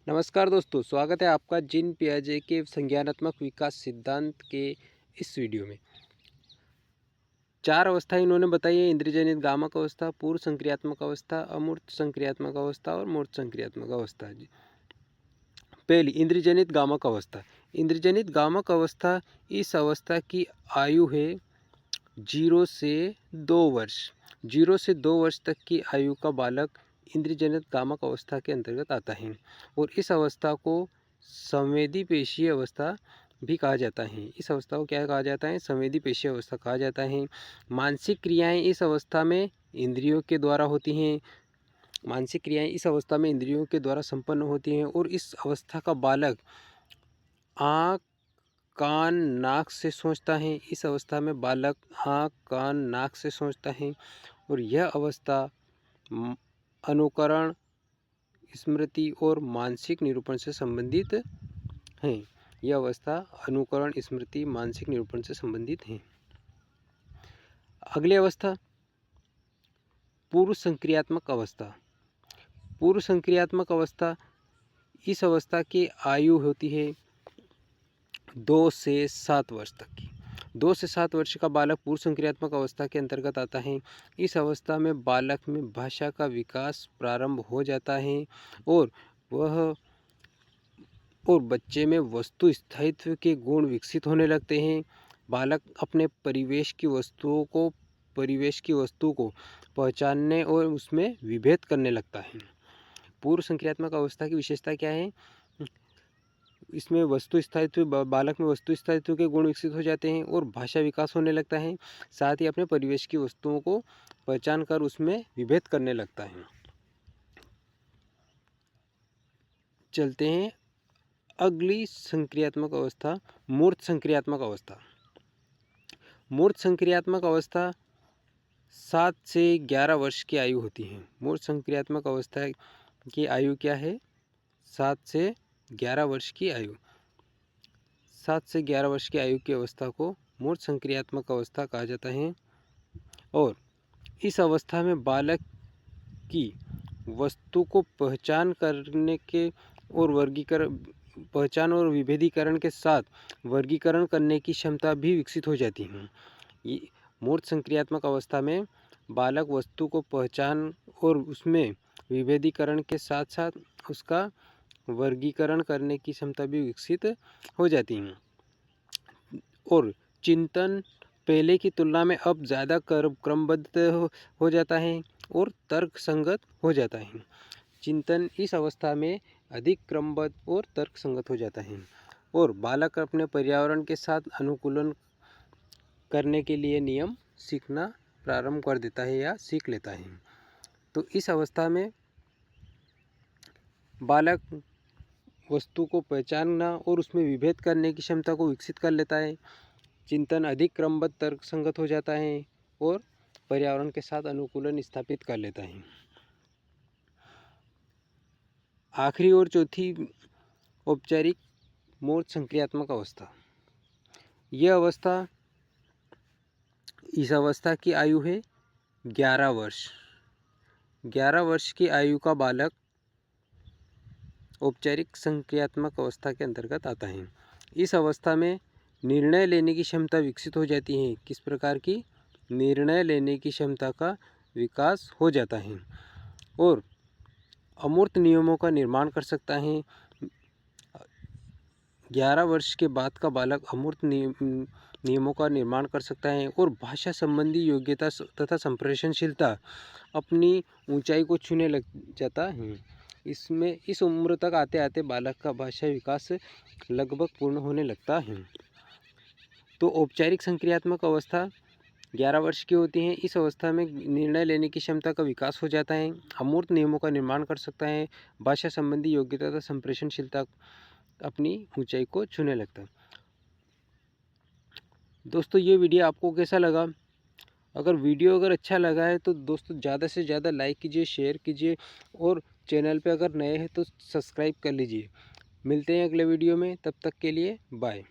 नमस्कार दोस्तों, स्वागत है आपका जीन पियाजे के संज्ञानात्मक विकास सिद्धांत के इस वीडियो में। 4 अवस्थाएं इन्होंने बताई है: इंद्रियजनित गामक अवस्था, पूर्व संक्रियात्मक अवस्था, अमूर्त संक्रियात्मक अवस्था और मूर्त संक्रियात्मक अवस्था। पहली, इंद्रियजनित गामक अवस्था। इंद्रियजनित गामक अवस्था, इस अवस्था की आयु है 0 से 2 वर्ष। 0 से 2 वर्ष तक की आयु का बालक इंद्रियजनित गामक अवस्था के अंतर्गत आता है और इस अवस्था को संवेदी पेशीय अवस्था भी कहा जाता है। इस अवस्था को क्या कहा जाता है? संवेदी पेशीय अवस्था कहा जाता है। मानसिक क्रियाएं इस अवस्था में इंद्रियों के द्वारा होती हैं। मानसिक क्रियाएं इस अवस्था में इंद्रियों के द्वारा संपन्न होती हैं और इस अवस्था का बालक आँख, कान, नाक से सोचता है। इस अवस्था में बालक आँख, कान, नाक से सोचता है और यह अवस्था अनुकरण, स्मृति और मानसिक निरूपण से संबंधित है। यह अवस्था अनुकरण, स्मृति, मानसिक निरूपण से संबंधित है। अगली अवस्था, पूर्व संक्रियात्मक अवस्था। पूर्व संक्रियात्मक अवस्था, इस अवस्था की आयु होती है 2 से 7 वर्ष तक की। 2 से 7 वर्ष का बालक पूर्व संक्रियात्मक अवस्था के अंतर्गत आता है। इस अवस्था में बालक में भाषा का विकास प्रारंभ हो जाता है और बच्चे में वस्तु स्थायित्व के गुण विकसित होने लगते हैं। बालक अपने परिवेश की वस्तु को पहचानने और उसमें विभेद करने लगता है। पूर्व संक्रियात्मक अवस्था की विशेषता क्या है? इसमें वस्तु स्थायित्व, बालक में वस्तु स्थायित्व के गुण विकसित हो जाते हैं और भाषा विकास होने लगता है। साथ ही अपने परिवेश की वस्तुओं को पहचान कर उसमें विभेद करने लगता है। चलते हैं अगली संक्रियात्मक अवस्था, मूर्त संक्रियात्मक अवस्था। मूर्त संक्रियात्मक अवस्था 7 से 11 वर्ष की आयु होती है। मूर्त संक्रियात्मक अवस्था की आयु क्या है? 7 से 11 वर्ष की आयु। 7 से 11 वर्ष की आयु की अवस्था को मूर्त संक्रियात्मक अवस्था कहा जाता है और इस अवस्था में बालक की वस्तु को पहचान और विभेदीकरण के साथ वर्गीकरण करने की क्षमता भी विकसित हो जाती है। मूर्त संक्रियात्मक अवस्था में बालक वस्तु को पहचान और उसमें विभेदीकरण के साथ साथ उसका वर्गीकरण करने की क्षमता भी विकसित हो जाती है और चिंतन पहले की तुलना में अब ज़्यादा क्रमबद्ध हो जाता है और तर्क संगत हो जाता है। चिंतन इस अवस्था में अधिक क्रमबद्ध और तर्क संगत हो जाता है और बालक अपने पर्यावरण के साथ अनुकूलन करने के लिए नियम सीखना प्रारंभ कर देता है या सीख लेता है। तो इस अवस्था में बालक वस्तु को पहचानना और उसमें विभेद करने की क्षमता को विकसित कर लेता है। चिंतन अधिक क्रमबद्ध तर्क संगत हो जाता है और पर्यावरण के साथ अनुकूलन स्थापित कर लेता है। आखिरी और चौथी, औपचारिक मूर्त संक्रियात्मक अवस्था। यह अवस्था, इस अवस्था की आयु है 11 वर्ष। 11 वर्ष की आयु का बालक औपचारिक संक्रियात्मक अवस्था के अंतर्गत आता है। इस अवस्था में निर्णय लेने की क्षमता विकसित हो जाती है। किस प्रकार की? निर्णय लेने की क्षमता का विकास हो जाता है और अमूर्त नियमों का निर्माण कर सकता है। 11 वर्ष के बाद का बालक अमूर्त नियमों का निर्माण कर सकता है और भाषा संबंधी योग्यता तथा संप्रेषणशीलता अपनी ऊंचाई को छूने लग जाता है। इसमें इस उम्र तक आते आते बालक का भाषा विकास लगभग पूर्ण होने लगता है। तो औपचारिक संक्रियात्मक अवस्था 11 वर्ष की होती है। इस अवस्था में निर्णय लेने की क्षमता का विकास हो जाता है, अमूर्त नियमों का निर्माण कर सकता है, भाषा संबंधी योग्यता तथा संप्रेषणशीलता अपनी ऊंचाई को छूने लगता है। दोस्तों, ये वीडियो आपको कैसा लगा? अगर अच्छा लगा है तो दोस्तों ज़्यादा से ज़्यादा लाइक कीजिए, शेयर कीजिए और चैनल पे अगर नए हैं तो सब्सक्राइब कर लीजिए। मिलते हैं अगले वीडियो में, तब तक के लिए बाय।